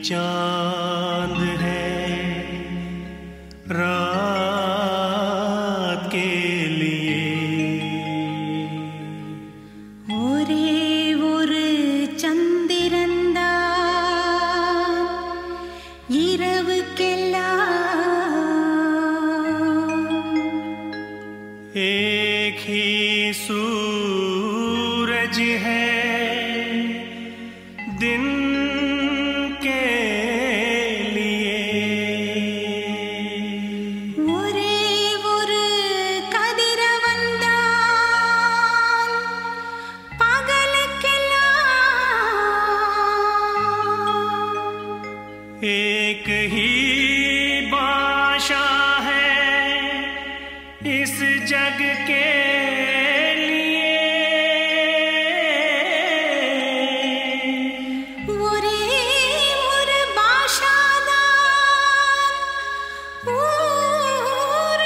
चांद है रात के लिए ஒரே ஒரு சந்திரன்தான் இரவுக்கெல்லாம் एक ही सूरज है दिन के लिए ஒரே ஒரு கதிரவன்தான் பகலுக்கெல்லாம் एक ही भाषा है इस जग के ஒரே ஒரு பாஷாதான்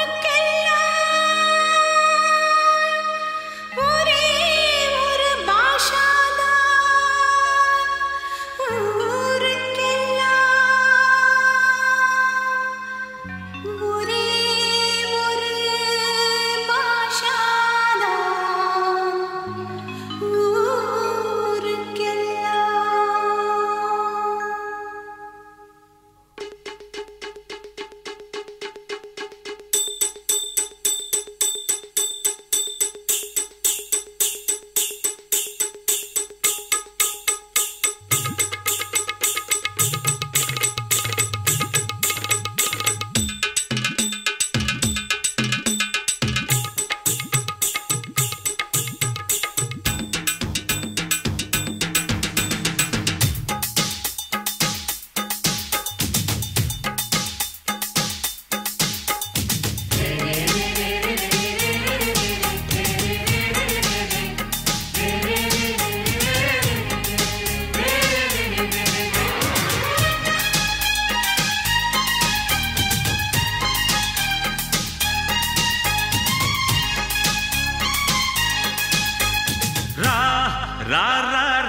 ஊருக்கெல்லாம் ஒரே ஒரு பாஷாதான் ஊருக்கெல்லாம் ஒரே ஒரு பாஷாதான்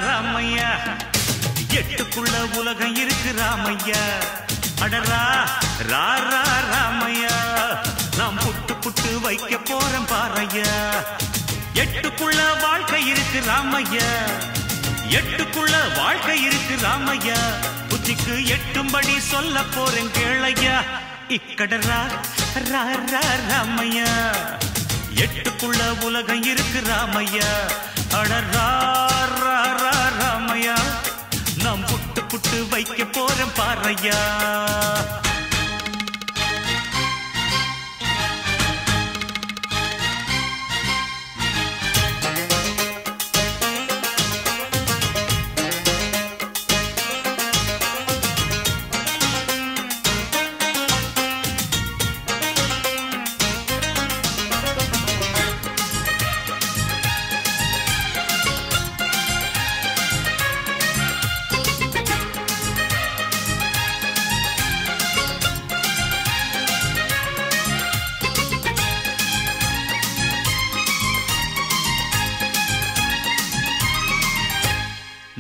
ராமையா எட்டுக்குள்ள உலகம் இருக்கு ராமையா அடரா ராமையா நாம் புட்டு புட்டு வைக்க போறோம் பாறையா எட்டுக்குள்ள வாழ்க்கை இருக்கு ராமையா எட்டுக்குள்ள வாழ்க்கை இருக்கு ராமையா புத்திக்கு எட்டும்படி சொல்ல போறேன் கேளையா இக்கடரா ராமையா எட்டுக்குள்ள உலகம் இருக்கு ராமையா அடரா ராமையா நாம் புட்டு புட்டு வைக்க போறோம் பாறையா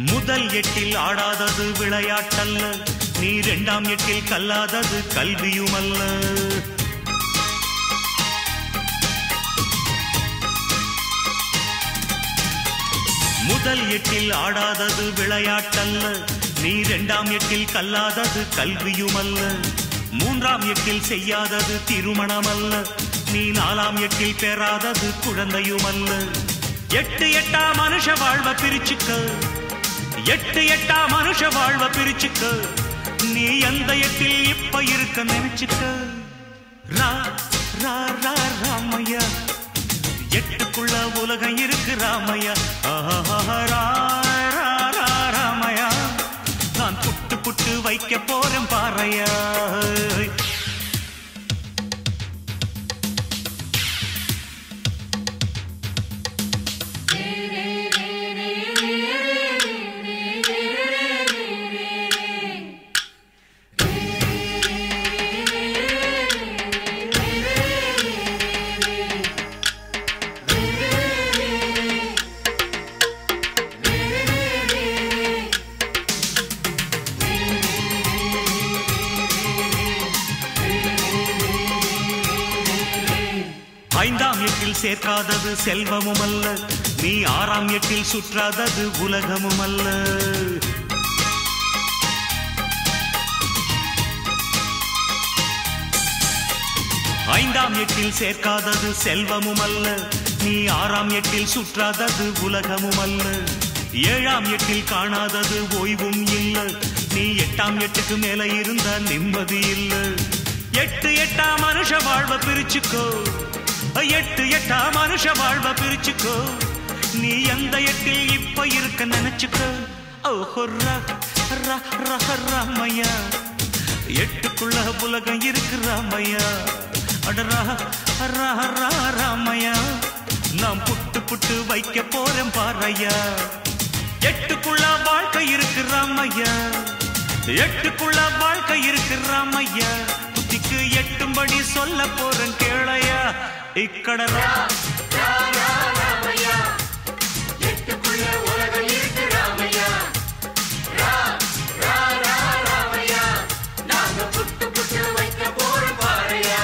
முதல் எட்டில் ஆடாதது விளையாட்டல்ல நீ இரண்டாம் எட்டில் கல்லாதது கல்வியுமல்ல முதல் எட்டில் ஆடாதது விளையாட்டல்ல நீ இரண்டாம் எட்டில் கல்லாதது கல்வியுமல்ல மூன்றாம் எட்டில் செய்யாதது திருமணமல்ல நீ நாலாம் எட்டில் பெறாதது குழந்தையுமல்ல எட்டு எட்டா மனுஷ வாழ்வ பிரிச்சுக்க எட்டு எட்டா மனுஷ வாழ்வ பிரிச்சுக்க நீ எந்த எட்டில் இப்ப இருக்க நினைச்சுக்க ராமையா எட்டுக்குள்ள உலகம் இருக்கு ராமையா ராமையா நான் புட்டு புட்டு வைக்க போறேன் பாறையா எட்டில் சேர்க்காதது செல்வமும் அல்ல, நீ 6ஆம் எட்டில் சுற்றாதது உலகமும் அல்ல. 5ஆம் எட்டில் சேர்க்காதது செல்வமும் அல்ல, நீ 6ஆம் எட்டில் சுற்றாதது உலகமும் அல்ல. 7ஆம் எட்டில் காணாதது ஓய்வும் இல்ல, நீ 8ஆம் எட்டுக்கு மேல இருந்தா நிம்மதி இல்ல. 8 8 மனுஷ வாழ்வ பிரிச்சுக்கோ, 8 8 மனுஷ வாழ்வ பிரிச்சுக்கோ, நீ எந்த எட்டில் இப்ப இருக்க நினைச்சுக்கோ. ஓஹோ ராமையா, 8க்குள்ள உலகம் இருக்கு ராமையா. ராமையா, நாம் புட்டு புட்டு வைக்க போறேன் பாறையா. 8க்குள்ள வாழ்க்கை இருக்கு ராமையா, 8க்குள்ள வாழ்க்கை இருக்கு ராமையா. புத்திக்கு 8படி சொல்ல போறேன் கேளையா. இக்கட ராமையா, 8க்குள்ள உலகம் இருக்கு ராமையா. ராமையா, நாங்க புட்டு புட்டு வைக்க போறோம் பாறையா.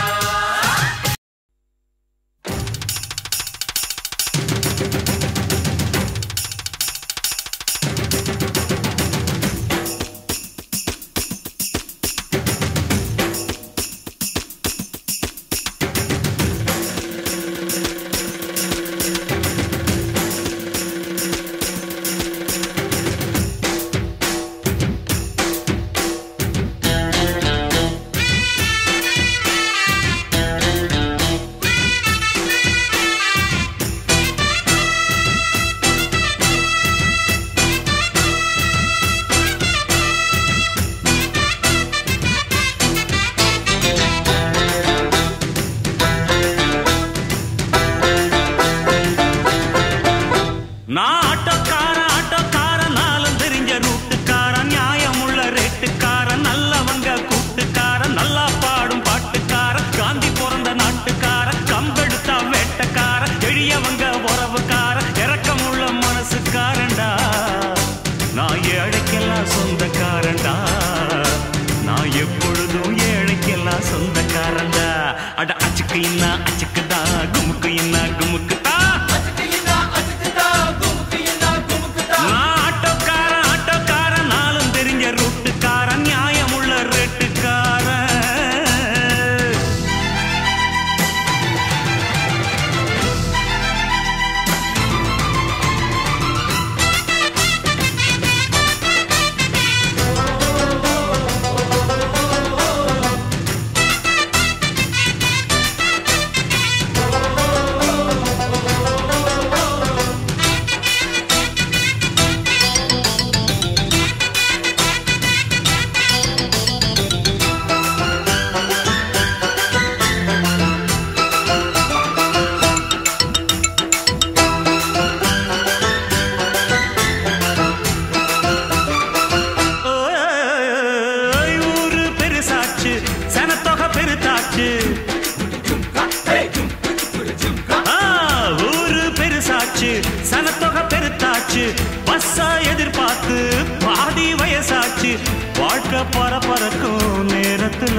சனத்தொகை பெருத்தாச்சு, பஸ்ஸா எதிர்பார்த்து பாதி வயசாச்சு. வாழ்க்கை பரபரக்கும் நேரத்துல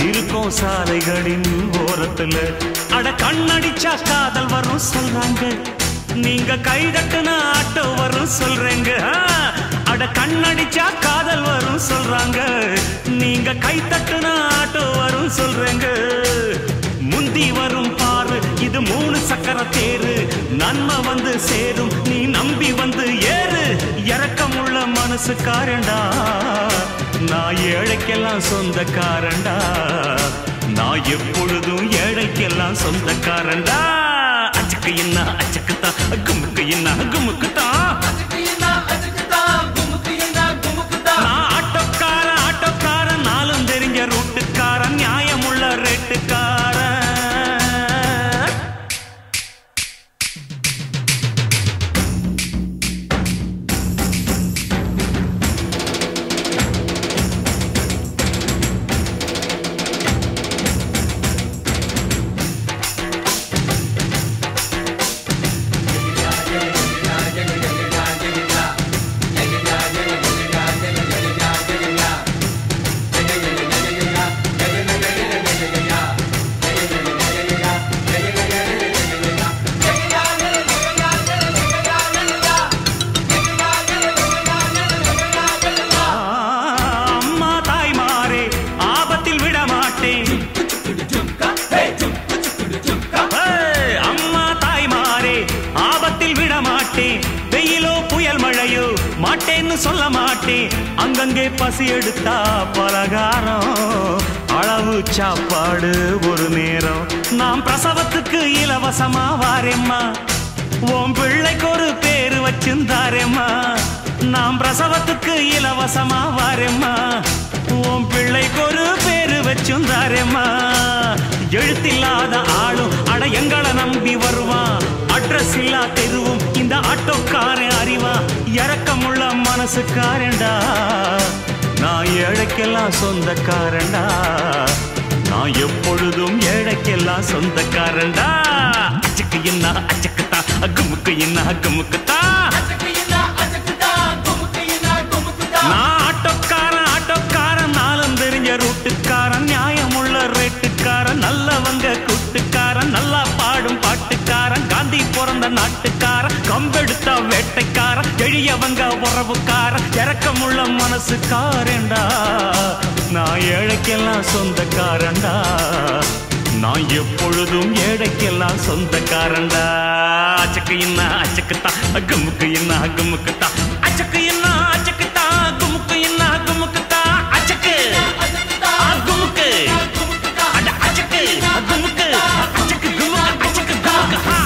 இருக்கும் சாலைகளின் ஓரத்துல. அட கண்ணடிச்சா காதல் வரும் சொல்றாங்க, நீங்க கை தட்டுன ஆட்டோ வரும் சொல்றேங்க. அட கண்ணடிச்சா காதல் வரும் சொல்றாங்க, நீங்க கை தட்டுன ஆட்டோ வரும் சொல்றேங்க. முந்தி வரும் பாரு, இது 3 சக்கர தேரு. நன்மை வந்து சேரும், நீ நம்பி வந்து ஏறு. இரக்கமுள்ள மனசுக்காரண்டா, நான் ஏழைக்கெல்லாம் சொந்தக்காரண்டா. நான் எப்பொழுதும் ஏழைக்கெல்லாம் சொந்தக்காரண்டா. அச்சுக்கு என்ன அச்சுக்குத்தான், குமுக்கு என்ன குமுக்குத்தான். நான் ஆட்டோக்காரன், நாளும் தெரிஞ்ச ரூட்டுக்காரன், நியாயமுள்ள ரேட்டுக்காரன். மாட்டேன்னு சொல்ல மாட்டேன். அங்கங்கே பசி எடுத்தா பலகாரம், அளவு சாப்பாடு ஒரு நேரம். நாம் பிரசவத்துக்கு இலவசமா வாரேம்மா, உன் பிள்ளைக்கு ஒரு பேரு வச்சிருந்தாரேம்மா. நாம் பிரசவத்துக்கு இலவசமா வாரேம்மா, உன் பிள்ளைக்கு ஒரு பேரு வச்சிருந்தாரேம்மா. எழுத்தில்லாத ஆளும் அட எங்களை நம்பி வருவான், அட்ரஸ் இல்லா தெருவும் இந்த ஆட்டோக்காரன் அறிவான். இறக்கமுள்ள மனசுக்காரண்டா, நான் ஏழைக்கெல்லாம் சொந்தக்காரண்டா, நான் எப்பொழுதும் ஏழைக்கெல்லாம் சொந்தக்காரண்டா. அச்சக்கு என்ன அச்சக்குத்தா, அக்குமுக்கு என்ன அக்குமுக்குத்தா. நான் ஆட்டோக்காரன் ஆட்டோக்காரன், நாளும் தெரிஞ்ச ரூட்டுக்காரன், நியாயமுள்ள ரேட்டுக்காரன், நல்லவங்க கூட்டுக்காரன், நல்லா பாடும் பாட்டுக்காரன், காந்தி பிறந்த நாட்டுக்காரன், கம்பெடுத்த வேட்டைக்காரன், எளியவங்க உறவுக்காரன், இறக்கமுள்ள மனசுக்காரண்டா, நான் ஏழைக்கெல்லாம் சொந்தக்காரண்டா, நான் எப்பொழுதும் ஏழைக்கெல்லாம் சொந்தக்காரண்டா. அச்சக்கு என்ன அச்சக்குத்தா, அக்குமுக்கு என்ன அக்குமுக்குத்தா. அச்சக்கு என்ன அச்சக்குத்தா, அக்குமுக்கு என்ன அக்குமுக்குத்தா. அச்சக்கு அக்குமுக்கு அட அச்சக்கு அக்குமுக்கு அச்சக்கு குமுக்கு அச்சக்கு குமுக்கு.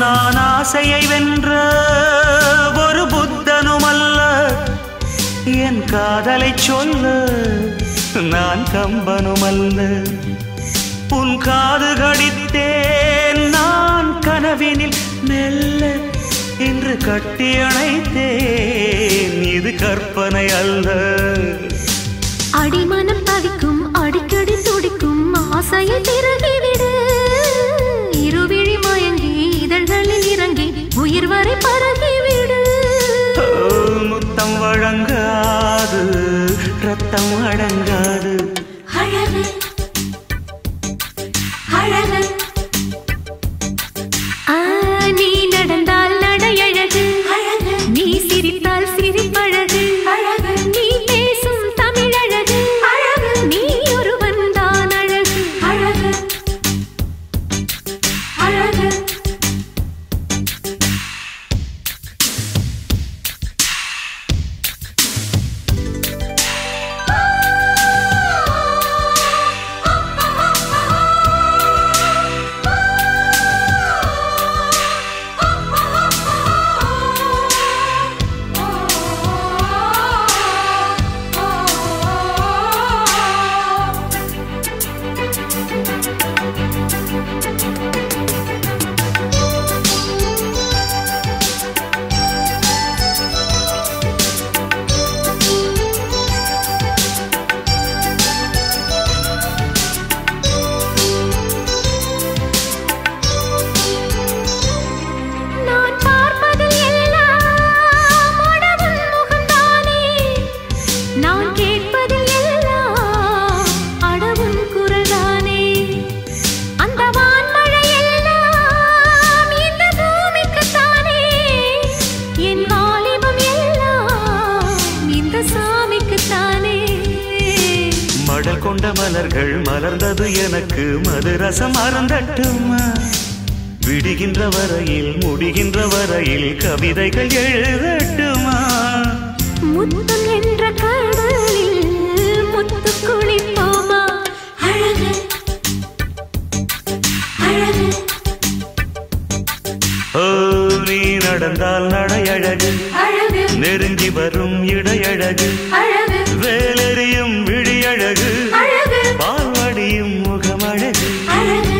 நான் ஆசையை வென்ற ஒரு புத்தனுமல்ல, என் காதலை சொல்ல நான் கம்பனுமல்ல. உன் காது கடித்தேன் நான் கனவினில் மெல்ல, இன்று கட்டி அணைத்தேன் இது கற்பனை அல்ல. அடிமனம் தவிக்கும் அடிக்கடி துடிக்கும் ஆசையை திருகிவிடு, இருவிழி மயங்கி இதழ்களில் இறங்கி உயிர் வரை பரகிவிடு. முத்தம் வழங்காது ரத்தம் அடங்காது. அழகு அழகு நீ நடந்தால் நடையழகு அழகு, நீ சிரித்தால் சிரிப்பழகு அழகு, நீ பேசும் தமிழழகு அழகு, நீ ஒருவன் தான் அழகு அழகு. மலர்ந்தது எனக்கு மதுரசம் அருந்தட்டுமா விடுகின்ற வரையில் முடிகின்ற வரையில் கவிதைகள் எழுதட்டுமா முத்தம் என்ற கடலில் முத்து குளிப்போமா அழகு அழகு ஓ நீ நடந்தால் நடையழகு அழகு நெருங்கி வரும் இடையழகு அழகு வேலெறியும் விழியழகு அழகு பால்வடியும் முகமழகு அழகு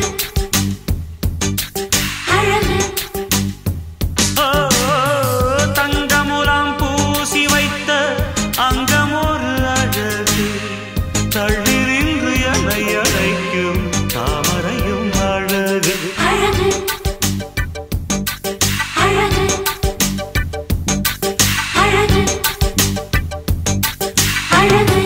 அழகு ஓ தங்கமுலாம் பூசி வைத்த அங்கமொரு அழகு தள்ளி நின்று என்னை அழைக்கும் தாமரையும் அழகு அழகு அழகு அழகு அழகு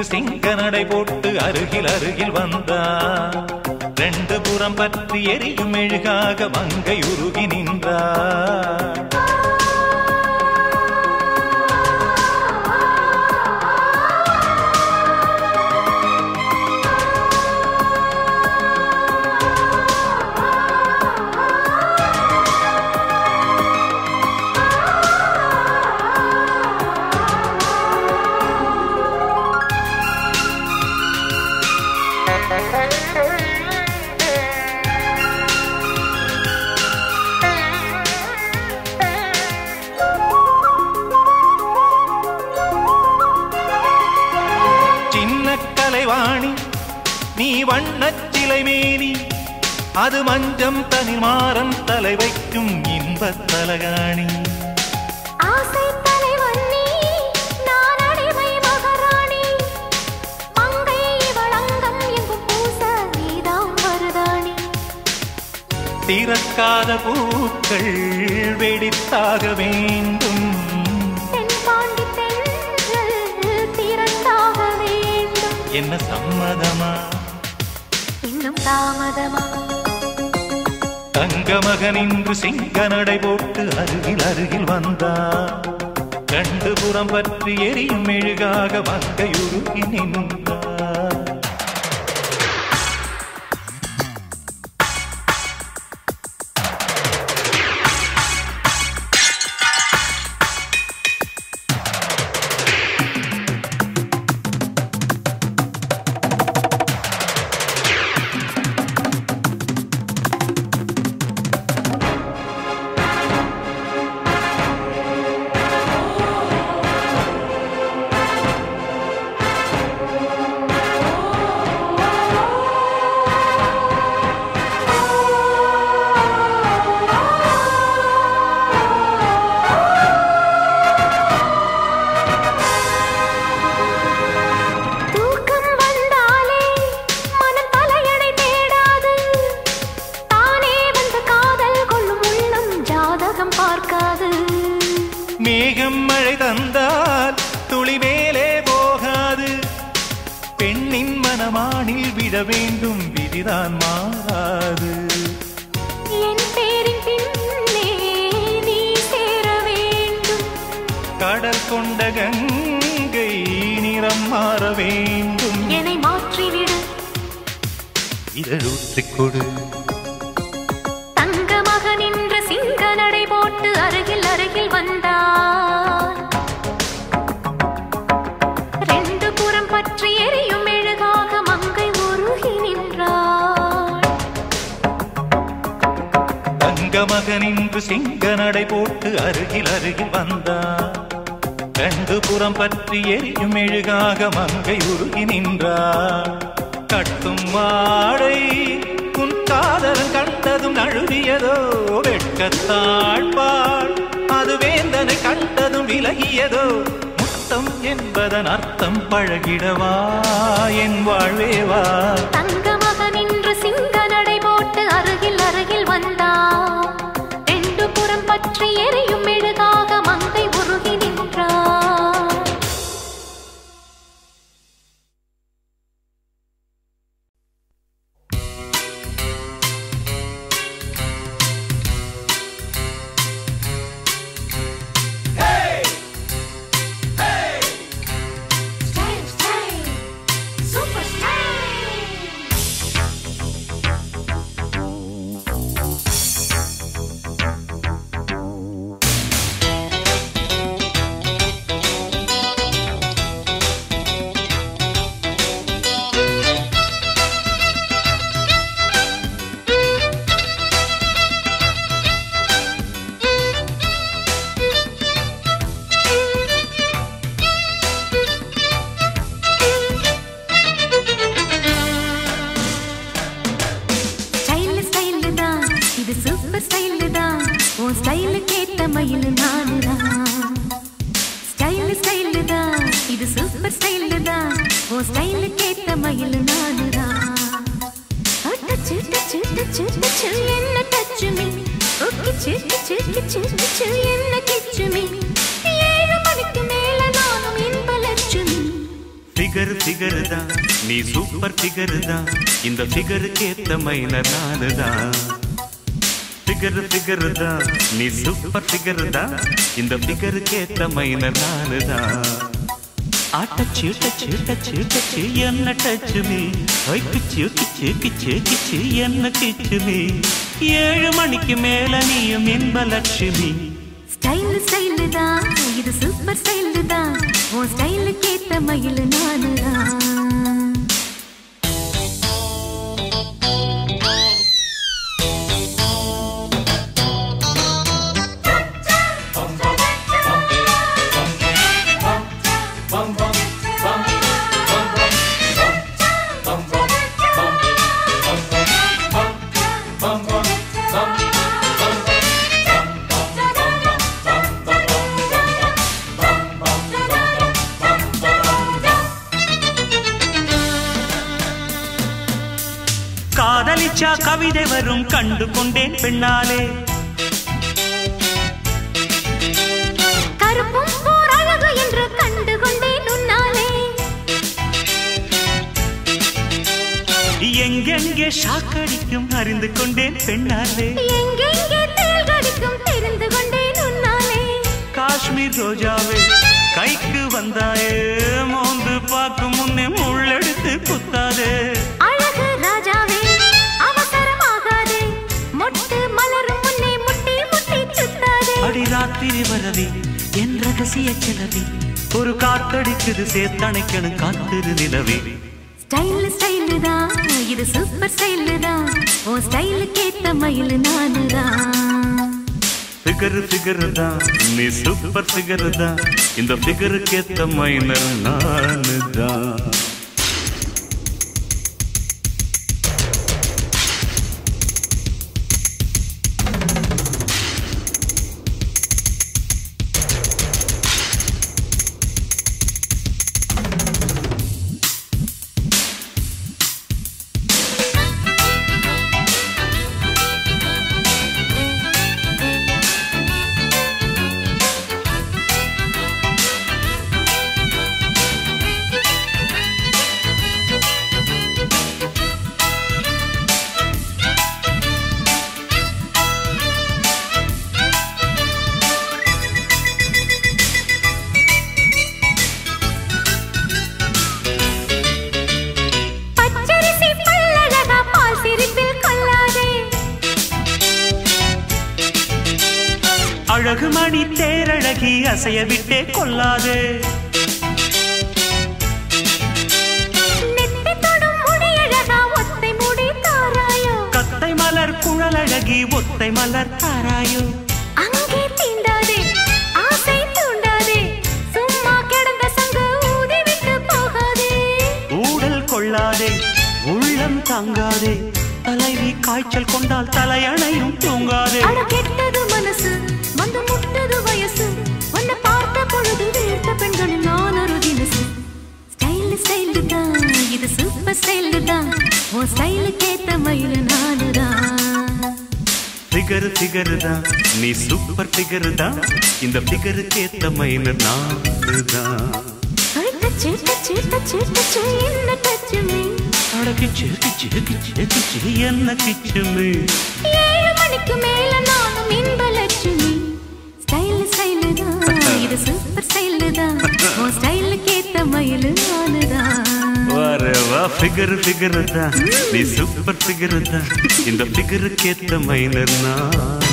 சிங்க நடை போட்டு அருகில் அருகில் வந்தார் ரெண்டு புறம் பற்றி எரியும் மெழுகாக மங்கை உருகி நின்றார் நீ வண்ணச்சிலை மேனி அது மஞ்சம் தனிமாறன் தலை வைக்கும் இன்பத் தலகாணி ஆசை தலைவன் நீ நான் அடிமை மகாராணி மங்கை வளங்கம் எங்கும் பூச நீதான் மருதாணி திறக்காத பூக்கள் வெடித்தாக வேண்டும் தென்பாண்டி தென்றல் திரண்டாக வேண்டும் என்ன சம்மதமா இன்னும் தாமதமா தங்க மகன் இன்று சிங்க நடை போட்டு அருகில் அருகில் வந்தார் கண்டு புறம் பற்றி எரியும் மெழுகாக மங்கையுருகி நின்றார் மேகம் மழை தந்தால் துளி மேலே போகாது பெண்ணின் மனமானில் விட வேண்டும் விதிதான் மாறாது கொண்ட கங்கை நிறம் மாற வேண்டும். என்னை மாற்றிவிடு, இதழூற்றிக் கொடு. தங்க மகன் என்ற சிங்க நடை போட்டு அருகில் அருகில் வந்தார். ரெண்டு புறம் பற்றி எரியும் மெழுகாக மங்கை உருகி நின்றாள். தங்க மகன் என்று சிங்க நடை போட்டு அருகில் அருகில் வந்தார். ரெண்டு புறம் பற்றி எரியும் மெழுகாக மங்கை உருகி நின்றார். கட்டும் வாடை உன் காதலன் கண்டதும் நழுவியதோ, வெட்கத்தாழ்பாள் அது வேந்தனை கண்டதும் விலகியதோ. முத்தம் என்பதன் அர்த்தம் பழகிடவா என் வாழ்வேவா. தங்க மகன் என்று சிங்க நடை போட்டு அருகில் அருகில் வந்தார். ரெண்டு புறம் பற்றி எரியும் மெழுகாக மங்கை உருகி நின்றார். நீ சூப்பர் ஃபிகர் தான், இந்த ஃபிகருக்கு ஏத்த மயிலர் நானுதான். ஃபிகர் தான், நீ சூப்பர் ஃபிகர் தான், இந்த ஃபிகருக்கு ஏத்த மயிலர் நானுதான். ஆட்டச்சு டச்சு டச்சு டச்சு என்ன டச்சு மீ, கிச்சு கிச்சு கிச்சு கிச்சு என்ன கிச்சு மீ. 7 மணிக்கு மேல நீயும் என்ப லட்சுமி. ஸ்டைல் ஸ்டைல் தான், இது சூப்பர் ஸ்டைல் தான், உன் ஸ்டைலுக்கு ஏத்த மயில் நானுதான். காதலிச்சா கவிதை வரும் கண்டு கொண்டேன் பெண்ணாலே. கருப்பும் போர் அழகு என்று கண்டு கொண்டேன் உன்னாலே. எங்கெங்கே ஷாக்கடிக்கும் அறிந்து கொண்டேன் பெண்ணாலே. எங்கெங்கே தேள் கடிக்கும் தெரிந்து கொண்டேன் உன்னாலே. காஷ்மீர் ரோஜாவே கைக்கு வந்தாயே, மோந்து பார்க்கும் முன்னே முள்ளெடுத்து குத்தாதே. அழகு ராஜாவே அவசரமாகாதே, மொட்டு மலரும் முன்னே முட்டி முட்டி சுத்தாதே. அடி ராத்திரி வரவி என் ரகசிய கிளவி, ஒரு காத்தடிக்குது சேத்தணைக்கணும் காத்திரு நிலவி. ஸ்டைல் ஸ்டைல் தான், இது சூப்பர் ஸ்டைல் தான், உன் ஸ்டைலுக்கு ஏத்த மயில் நானுதான். ஃபிகர் தான், நீ சூப்பர் ஃபிகர் தான், இந்த ஃபிகருக்கு ஏத்த மைனர் நானுதான். அழகு மணி தேரழகி அசைய விட்டே கொள்ளாதே. நெத்தி தொடும் முடியழகா ஒத்தை முடி தாராயோ. கத்தை மலர் குழலழகி ஒத்தை மலர் தாராயோ. அங்கே தீண்டாதே ஆசை தூண்டாதே சும்மா கிடந்த சங்கு ஊதி விட்டு போகாதே. ஊடல் கொள்ளாதே உள்ளம் தாங்காதே தலைவி காய்ச்சல் கொண்டால் தலையணையும் தூங்காதே. அட கெட்டது மனசு வந்து முட்டது வயசு உன்னை பார்த்த பொழுது வீழ்த்த பெண்களில் நான் ஒரு தினசு. ஸ்டைல் ஸ்டைல் தான் இது சூப்பர் ஸ்டைல் தான் உன் ஸ்டைலுக்கு ஏத்த மயில நானுதான். ஃபிகர் ஃபிகர் தான் நீ சூப்பர் ஃபிகர் தான் இந்த ஃபிகருக்கு ஏத்த மயில நானுதான். டச்சு டச்சு டச்சு டச்சு என்ன டச்சு மீ அடக்கு சேக்கு சேக்கு சேக்கு சே என்ன கிச்சுமே. 7 மணிக்கு மேல நானும் இன்பலட்சுமி. ஸ்டைல் ஸ்டைல் தான் இது சூப்பர் ஸ்டைல் தான் உன் ஸ்டைலுக்கு ஏத்த மயில நானுதான். வரவா ஃபிகர் ஃபிகர் தான் நீ சூப்பர் ஃபிகர் தான் இந்த ஃபிகருக்கு ஏத்த மயில நான்